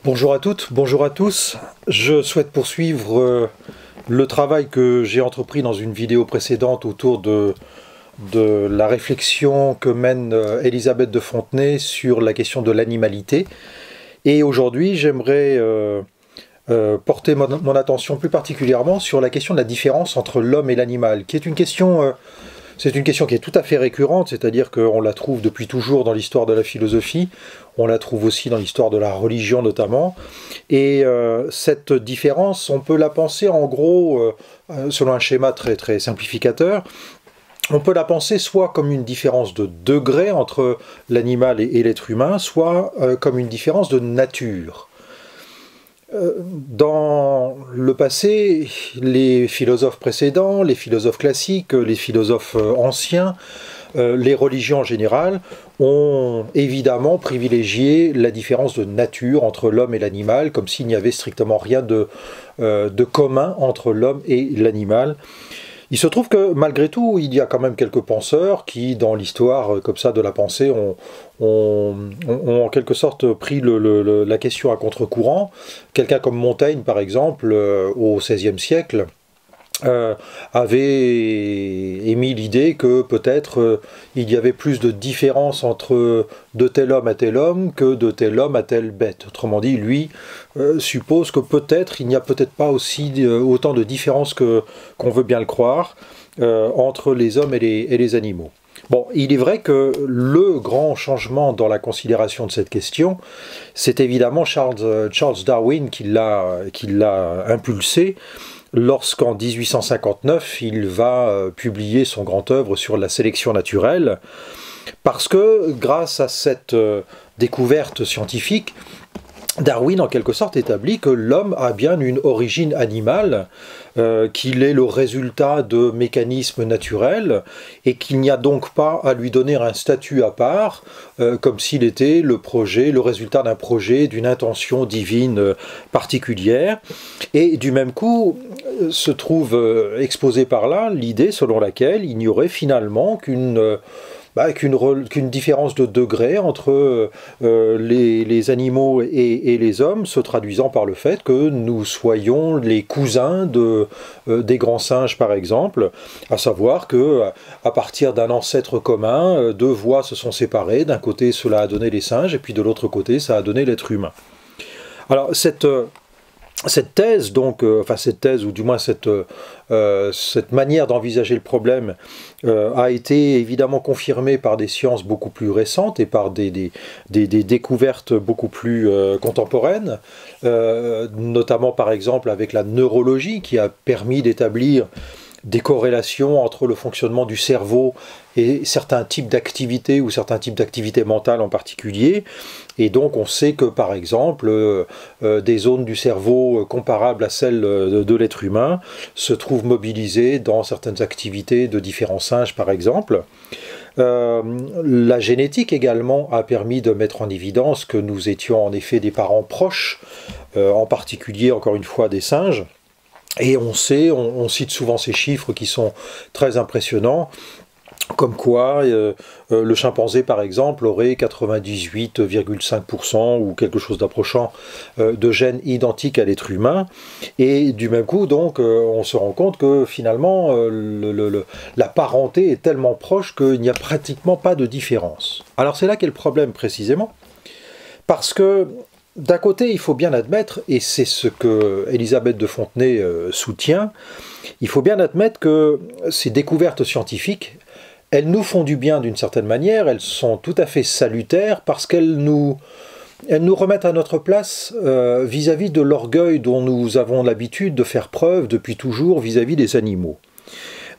Bonjour à toutes, bonjour à tous. Je souhaite poursuivre le travail que j'ai entrepris dans une vidéo précédente autour de la réflexion que mène Elisabeth de Fontenay sur la question de l'animalité. Et aujourd'hui, j'aimerais porter mon attention plus particulièrement sur la question de la différence entre l'homme et l'animal, qui est une question... C'est une question qui est tout à fait récurrente, c'est-à-dire qu'on la trouve depuis toujours dans l'histoire de la philosophie, on la trouve aussi dans l'histoire de la religion notamment, et cette différence, on peut la penser en gros, selon un schéma très simplificateur, on peut la penser soit comme une différence de degré entre l'animal et l'être humain, soit comme une différence de nature. Dans le passé, les philosophes précédents, les philosophes classiques, les philosophes anciens, les religions en général, ont évidemment privilégié la différence de nature entre l'homme et l'animal, comme s'il n'y avait strictement rien de commun entre l'homme et l'animal. Il se trouve que malgré tout, il y a quand même quelques penseurs qui, dans l'histoire comme ça de la pensée, ont en quelque sorte pris la question à contre-courant. Quelqu'un comme Montaigne, par exemple, au XVIe siècle, avait émis l'idée que peut-être il y avait plus de différence entre de tel homme à tel homme que de tel homme à telle bête. Autrement dit, lui suppose que peut-être il n'y a peut-être pas aussi autant de différences qu'on veut bien le croire entre les hommes et les animaux. Bon, il est vrai que le grand changement dans la considération de cette question, c'est évidemment Charles Darwin qui l'a impulsé, lorsqu'en 1859, il va publier son grand œuvre sur la sélection naturelle, parce que grâce à cette découverte scientifique, Darwin, en quelque sorte, établit que l'homme a bien une origine animale, qu'il est le résultat de mécanismes naturels, et qu'il n'y a donc pas à lui donner un statut à part, comme s'il était le résultat d'un projet, d'une intention divine particulière. Et du même coup, se trouve exposée par là l'idée selon laquelle il n'y aurait finalement qu'une différence de degré entre les animaux et les hommes, se traduisant par le fait que nous soyons les cousins des grands singes par exemple, à savoir que à partir d'un ancêtre commun, deux voies se sont séparées, d'un côté cela a donné les singes et puis de l'autre côté ça a donné l'être humain. Alors cette thèse, donc, cette thèse, ou du moins cette manière d'envisager le problème a été évidemment confirmée par des sciences beaucoup plus récentes et par des découvertes beaucoup plus contemporaines, notamment par exemple avec la neurologie qui a permis d'établir des corrélations entre le fonctionnement du cerveau et certains types d'activités ou certains types d'activités mentales en particulier. Et donc on sait que par exemple des zones du cerveau comparables à celles de l'être humain se trouvent mobilisées dans certaines activités de différents singes par exemple. La génétique également a permis de mettre en évidence que nous étions en effet des parents proches, en particulier encore une fois des singes. Et on sait, on cite souvent ces chiffres qui sont très impressionnants, comme quoi le chimpanzé par exemple aurait 98,5% ou quelque chose d'approchant de gènes identiques à l'être humain, et du même coup donc on se rend compte que finalement la parenté est tellement proche qu'il n'y a pratiquement pas de différence. Alors c'est là qu'est le problème précisément, parce que d'un côté, il faut bien admettre, et c'est ce que Elisabeth de Fontenay soutient, il faut bien admettre que ces découvertes scientifiques, elles nous font du bien d'une certaine manière, elles sont tout à fait salutaires parce qu'elles nous remettent à notre place vis-à-vis de l'orgueil dont nous avons l'habitude de faire preuve depuis toujours vis-à-vis des animaux.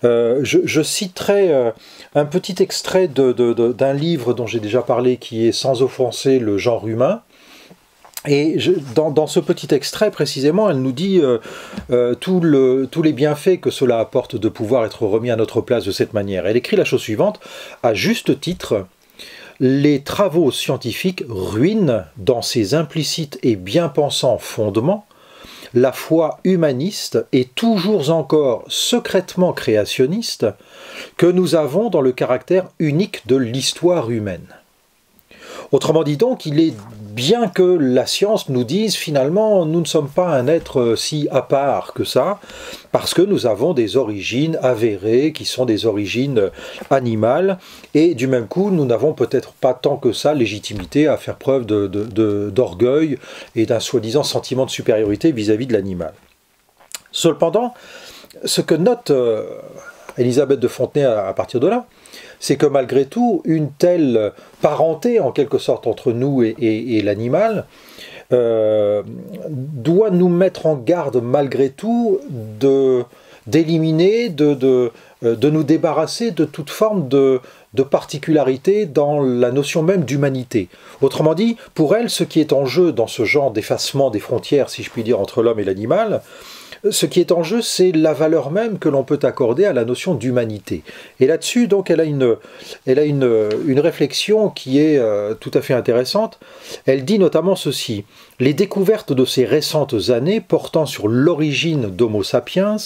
Je citerai un petit extrait d'un livre dont j'ai déjà parlé qui est « Sans offenser le genre humain ». Et dans ce petit extrait, précisément, elle nous dit tous les bienfaits que cela apporte de pouvoir être remis à notre place de cette manière. Elle écrit la chose suivante, à juste titre, « Les travaux scientifiques ruinent, dans ses implicites et bien-pensants fondements, la foi humaniste et toujours encore secrètement créationniste que nous avons dans le caractère unique de l'histoire humaine. » Autrement dit donc, il est bien que la science nous dise finalement nous ne sommes pas un être si à part que ça, parce que nous avons des origines avérées qui sont des origines animales, et du même coup nous n'avons peut-être pas tant que ça légitimité à faire preuve d'orgueil et d'un soi-disant sentiment de supériorité vis-à-vis de l'animal. Cependant, ce que note Élisabeth de Fontenay à partir de là, c'est que malgré tout, une telle parenté en quelque sorte entre nous et l'animal doit nous mettre en garde malgré tout d'éliminer, de nous débarrasser de toute forme de particularité dans la notion même d'humanité. Autrement dit, pour elle, ce qui est en jeu dans ce genre d'effacement des frontières, si je puis dire, entre l'homme et l'animal, ce qui est en jeu, c'est la valeur même que l'on peut accorder à la notion d'humanité. Et là-dessus, donc, elle a une réflexion qui est tout à fait intéressante. Elle dit notamment ceci: « Les découvertes de ces récentes années portant sur l'origine d'Homo sapiens,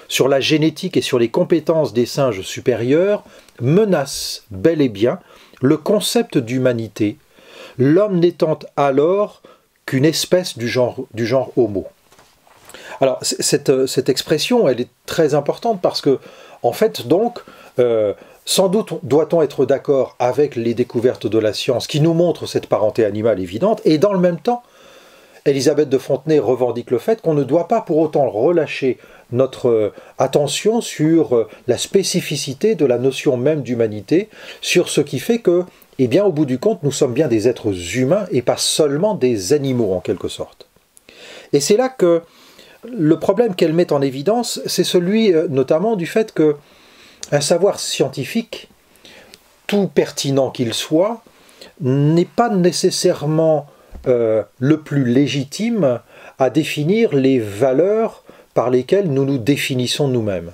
sur la génétique et sur les compétences des singes supérieurs, menacent bel et bien le concept d'humanité, l'homme n'étant alors qu'une espèce du genre Homo. » Alors, cette expression, elle est très importante parce que, en fait, donc, sans doute doit-on être d'accord avec les découvertes de la science qui nous montrent cette parenté animale évidente, et dans le même temps, Élisabeth de Fontenay revendique le fait qu'on ne doit pas pour autant relâcher notre attention sur la spécificité de la notion même d'humanité, sur ce qui fait que, eh bien, au bout du compte, nous sommes bien des êtres humains et pas seulement des animaux, en quelque sorte. Et c'est là que le problème qu'elle met en évidence, c'est celui notamment du fait que un savoir scientifique, tout pertinent qu'il soit, n'est pas nécessairement le plus légitime à définir les valeurs par lesquelles nous nous définissons nous-mêmes.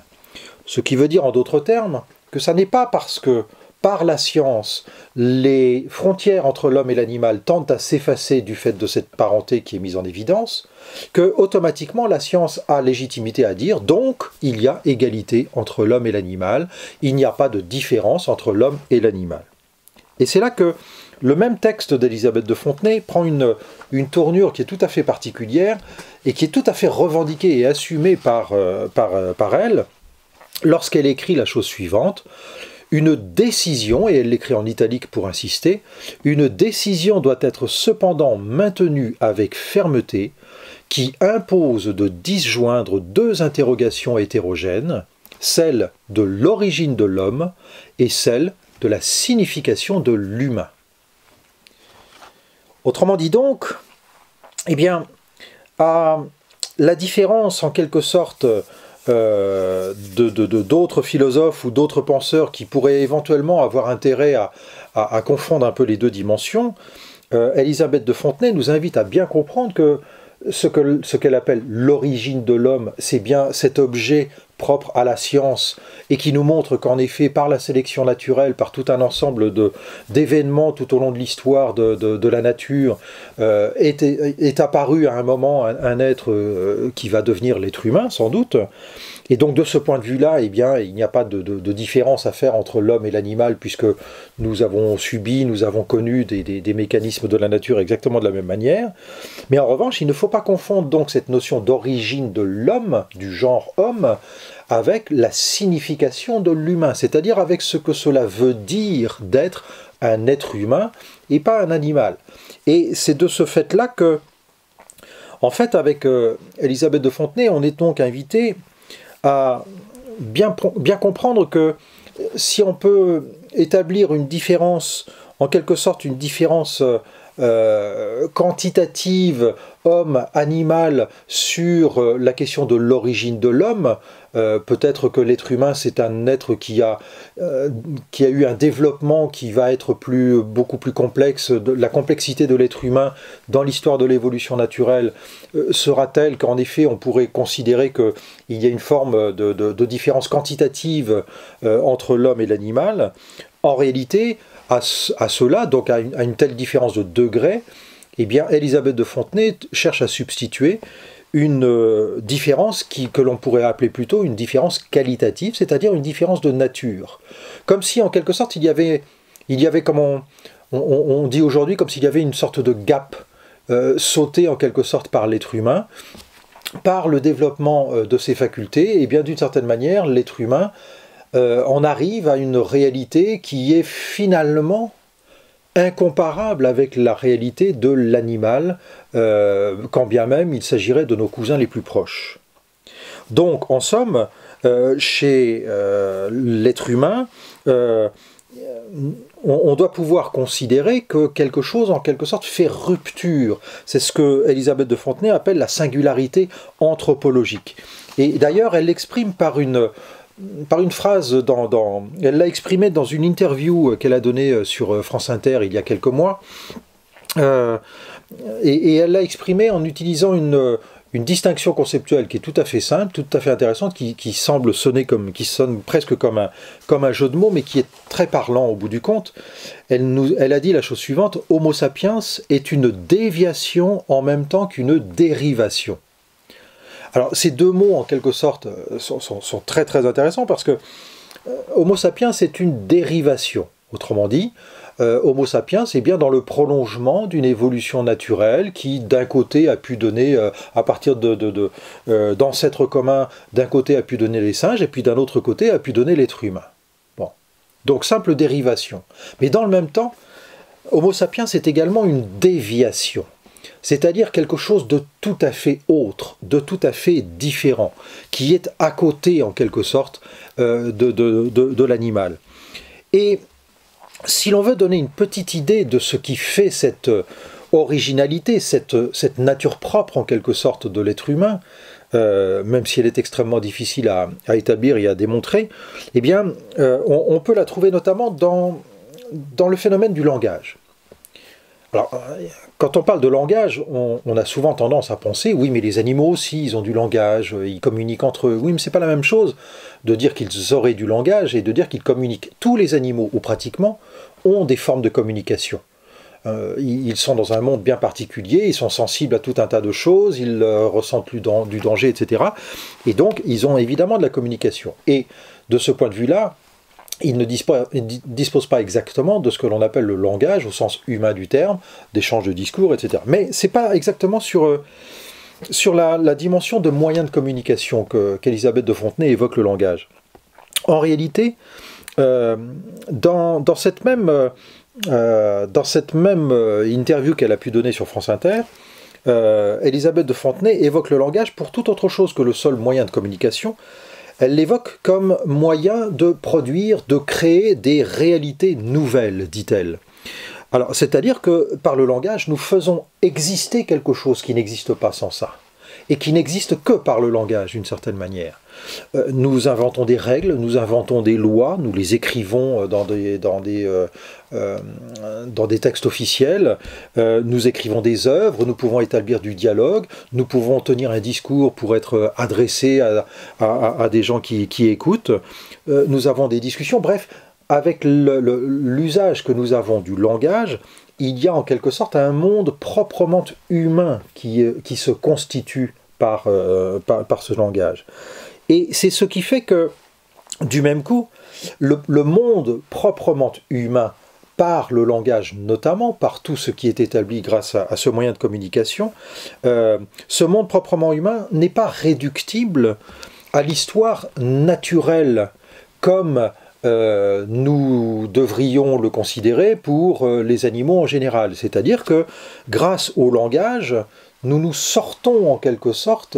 Ce qui veut dire en d'autres termes que ça n'est pas parce que par la science, les frontières entre l'homme et l'animal tendent à s'effacer du fait de cette parenté qui est mise en évidence, que automatiquement la science a légitimité à dire donc il y a égalité entre l'homme et l'animal, il n'y a pas de différence entre l'homme et l'animal. Et c'est là que le même texte d'Élisabeth de Fontenay prend une tournure qui est tout à fait particulière et qui est tout à fait revendiquée et assumée par elle lorsqu'elle écrit la chose suivante: une décision, et elle l'écrit en italique pour insister, une décision doit être cependant maintenue avec fermeté, qui impose de disjoindre deux interrogations hétérogènes, celle de l'origine de l'homme et celle de la signification de l'humain. Autrement dit donc, eh bien, à la différence en quelque sorte d'autres philosophes ou d'autres penseurs qui pourraient éventuellement avoir intérêt à confondre un peu les deux dimensions, Élisabeth de Fontenay nous invite à bien comprendre que ce qu'elle appelle l'origine de l'homme, c'est bien cet objet propre à la science et qui nous montre qu'en effet, par la sélection naturelle, par tout un ensemble d'événements tout au long de l'histoire de la nature, est apparu à un moment un être qui va devenir l'être humain, sans doute. Et donc de ce point de vue-là, eh bien, il n'y a pas de différence à faire entre l'homme et l'animal, puisque nous avons subi, nous avons connu des mécanismes de la nature exactement de la même manière. Mais en revanche, il ne faut pas confondre donc cette notion d'origine de l'homme, du genre homme, avec la signification de l'humain, c'est-à-dire avec ce que cela veut dire d'être un être humain et pas un animal. Et c'est de ce fait-là que, en fait, avec Élisabeth de Fontenay, on est donc invité à bien comprendre que si on peut établir une différence, en quelque sorte une différence quantitative homme-animal sur la question de l'origine de l'homme, peut-être que l'être humain c'est un être qui a eu un développement qui va être beaucoup plus complexe. La complexité de l'être humain dans l'histoire de l'évolution naturelle sera telle qu'en effet on pourrait considérer qu'il y a une forme de différence quantitative entre l'homme et l'animal. En réalité, à cela, donc à une telle différence de degré, eh bien, Élisabeth de Fontenay cherche à substituer une différence que l'on pourrait appeler plutôt une différence qualitative, c'est-à-dire une différence de nature. Comme si, en quelque sorte, il y avait comme on dit aujourd'hui comme s'il y avait une sorte de gap sauté en quelque sorte par l'être humain, par le développement de ses facultés, et bien d'une certaine manière, l'être humain en arrive à une réalité qui est finalement incomparable avec la réalité de l'animal, quand bien même il s'agirait de nos cousins les plus proches. Donc, en somme, chez l'être humain, on doit pouvoir considérer que quelque chose, en quelque sorte, fait rupture. C'est ce que Elisabeth de Fontenay appelle la singularité anthropologique. Et d'ailleurs, elle l'exprime par une phrase, elle l'a exprimée dans une interview qu'elle a donnée sur France Inter il y a quelques mois, et elle l'a exprimée en utilisant une distinction conceptuelle qui est tout à fait simple, tout à fait intéressante, qui semble sonner qui sonne presque comme un jeu de mots, mais qui est très parlant au bout du compte. Elle a dit la chose suivante: Homo sapiens est une déviation en même temps qu'une dérivation. Alors ces deux mots en quelque sorte sont très très intéressants parce que Homo sapiens c'est une dérivation. Autrement dit, Homo sapiens c'est bien dans le prolongement d'une évolution naturelle qui d'un côté a pu donner, à partir d'ancêtres communs, d'un côté a pu donner les singes et puis d'un autre côté a pu donner l'être humain. Bon. Donc simple dérivation. Mais dans le même temps, Homo sapiens c'est également une déviation. C'est-à-dire quelque chose de tout à fait autre, de tout à fait différent, qui est à côté, en quelque sorte, de l'animal. Et si l'on veut donner une petite idée de ce qui fait cette originalité, cette nature propre, en quelque sorte, de l'être humain, même si elle est extrêmement difficile à établir et à démontrer, eh bien, on peut la trouver notamment dans le phénomène du langage. Alors, quand on parle de langage, on a souvent tendance à penser, oui, mais les animaux aussi, ils ont du langage, ils communiquent entre eux. Oui, mais c'est pas la même chose de dire qu'ils auraient du langage et de dire qu'ils communiquent. Tous les animaux, ou pratiquement, ont des formes de communication. Ils sont dans un monde bien particulier, ils sont sensibles à tout un tas de choses, ils ressentent du danger, etc. Et donc, ils ont évidemment de la communication. Et de ce point de vue-là, ils ne disposent pas exactement de ce que l'on appelle le langage, au sens humain du terme, d'échange de discours, etc. Mais ce n'est pas exactement sur la dimension de moyens de communication qu'Elisabeth de Fontenay évoque le langage. En réalité, dans cette même interview qu'elle a pu donner sur France Inter, Elisabeth de Fontenay évoque le langage pour toute autre chose que le seul moyen de communication. Elle l'évoque comme moyen de produire, de créer des réalités nouvelles, dit-elle. Alors, c'est-à-dire que par le langage, nous faisons exister quelque chose qui n'existe pas sans ça, et qui n'existe que par le langage, d'une certaine manière. Nous inventons des règles, nous inventons des lois, nous les écrivons dans des textes officiels, nous écrivons des œuvres, nous pouvons établir du dialogue, nous pouvons tenir un discours pour être adressé à des gens qui écoutent, nous avons des discussions, bref, avec l'usage que nous avons du langage, il y a en quelque sorte un monde proprement humain qui se constitue par ce langage. Et c'est ce qui fait que, du même coup, le monde proprement humain, par le langage notamment, par tout ce qui est établi grâce à ce moyen de communication, ce monde proprement humain n'est pas réductible à l'histoire naturelle, comme nous devrions le considérer pour les animaux en général. C'est-à-dire que, grâce au langage, nous nous sortons en quelque sorte,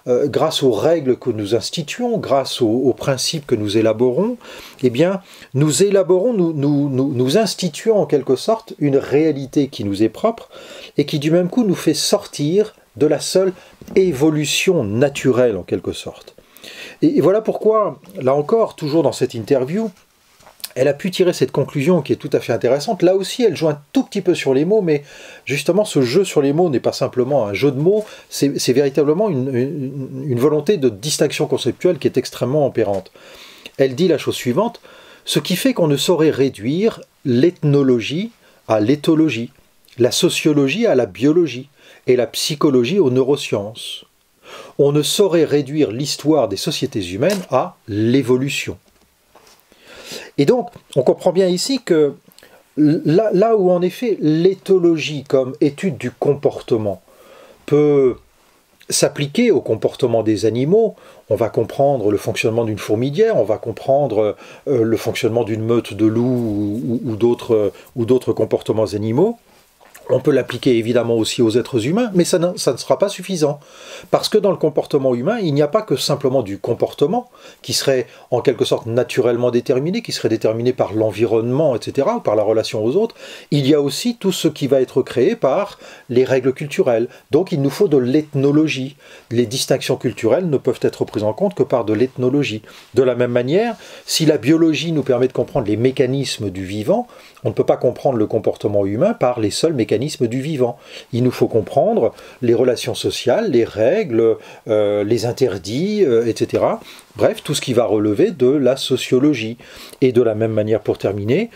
grâce aux règles que nous instituons, grâce aux principes que nous élaborons, eh bien, nous élaborons, nous instituons en quelque sorte une réalité qui nous est propre et qui du même coup nous fait sortir de la seule évolution naturelle en quelque sorte. Et voilà pourquoi, là encore, toujours dans cette interview, elle a pu tirer cette conclusion qui est tout à fait intéressante. Là aussi, elle joue un tout petit peu sur les mots, mais justement, ce jeu sur les mots n'est pas simplement un jeu de mots, c'est véritablement une volonté de distinction conceptuelle qui est extrêmement opérante. Elle dit la chose suivante: ce qui fait qu'on ne saurait réduire l'ethnologie à l'éthologie, la sociologie à la biologie, et la psychologie aux neurosciences. On ne saurait réduire l'histoire des sociétés humaines à l'évolution. Et donc, on comprend bien ici que Là où en effet l'éthologie comme étude du comportement peut s'appliquer au comportement des animaux, on va comprendre le fonctionnement d'une fourmilière, on va comprendre le fonctionnement d'une meute de loups ou d'autres comportements animaux. On peut l'appliquer évidemment aussi aux êtres humains, mais ça ne sera pas suffisant. Parce que dans le comportement humain, il n'y a pas que simplement du comportement, qui serait en quelque sorte naturellement déterminé, qui serait déterminé par l'environnement, etc., ou par la relation aux autres. Il y a aussi tout ce qui va être créé par les règles culturelles. Donc il nous faut de l'ethnologie. Les distinctions culturelles ne peuvent être prises en compte que par de l'ethnologie. De la même manière, si la biologie nous permet de comprendre les mécanismes du vivant, on ne peut pas comprendre le comportement humain par les seuls mécanismes du vivant. Il nous faut comprendre les relations sociales, les règles, les interdits, etc. Bref, tout ce qui va relever de la sociologie. Et de la même manière, pour terminer,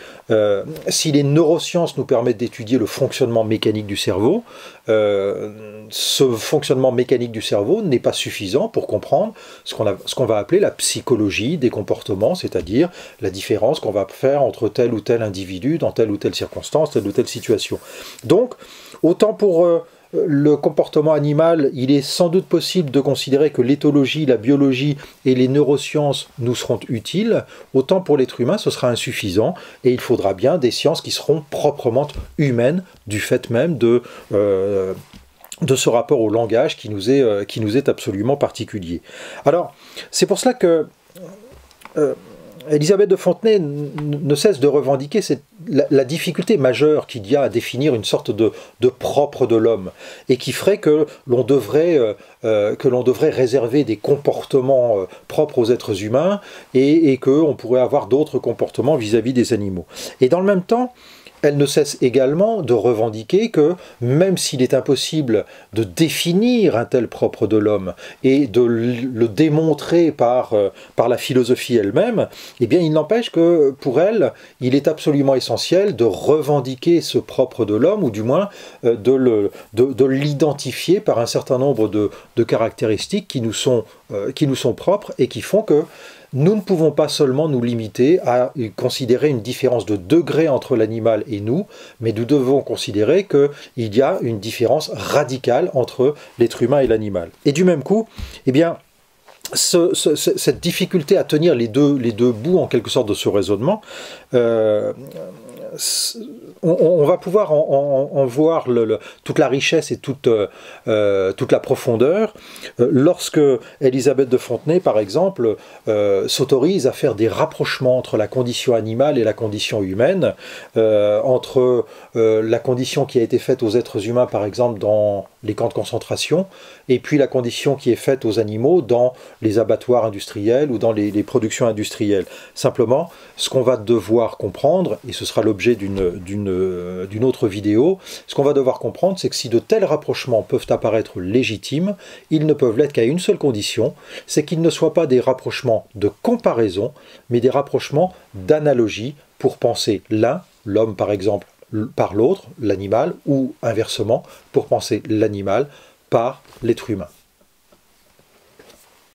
si les neurosciences nous permettent d'étudier le fonctionnement mécanique du cerveau, ce fonctionnement mécanique du cerveau n'est pas suffisant pour comprendre ce qu'on va appeler la psychologie des comportements, c'est-à-dire la différence qu'on va faire entre tel ou tel individu dans telle ou telle circonstance, telle ou telle situation. Donc, autant pour le comportement animal, il est sans doute possible de considérer que l'éthologie, la biologie et les neurosciences nous seront utiles, autant pour l'être humain ce sera insuffisant, et il faudra bien des sciences qui seront proprement humaines, du fait même de ce rapport au langage qui nous est absolument particulier. Alors, c'est pour cela que Élisabeth de Fontenay ne cesse de revendiquer la difficulté majeure qu'il y a à définir une sorte de propre de l'homme, et qui ferait que l'on devrait réserver des comportements propres aux êtres humains, et qu'on pourrait avoir d'autres comportements vis-à-vis des animaux. Et dans le même temps, elle ne cesse également de revendiquer que, même s'il est impossible de définir un tel propre de l'homme et de le démontrer par la philosophie elle-même, eh bien il n'empêche que, pour elle, il est absolument essentiel de revendiquer ce propre de l'homme, ou du moins de l'identifier par un certain nombre de caractéristiques qui nous sont propres et qui font que nous ne pouvons pas seulement nous limiter à considérer une différence de degré entre l'animal et nous, mais nous devons considérer qu'il y a une différence radicale entre l'être humain et l'animal. Et du même coup, eh bien, cette difficulté à tenir les deux bouts en quelque sorte de ce raisonnement, on va pouvoir en voir toute la richesse et toute la profondeur lorsque Élisabeth de Fontenay, par exemple, s'autorise à faire des rapprochements entre la condition animale et la condition humaine, entre la condition qui a été faite aux êtres humains, par exemple, dans les camps de concentration, et puis la condition qui est faite aux animaux dans les abattoirs industriels ou dans les productions industrielles. Simplement, ce qu'on va devoir comprendre, et ce sera l'objet d'une autre vidéo, ce qu'on va devoir comprendre, c'est que si de tels rapprochements peuvent apparaître légitimes, ils ne peuvent l'être qu'à une seule condition, c'est qu'ils ne soient pas des rapprochements de comparaison, mais des rapprochements d'analogie pour penser l'un, l'homme par exemple, par l'autre, l'animal, ou inversement, pour penser l'animal par l'être humain.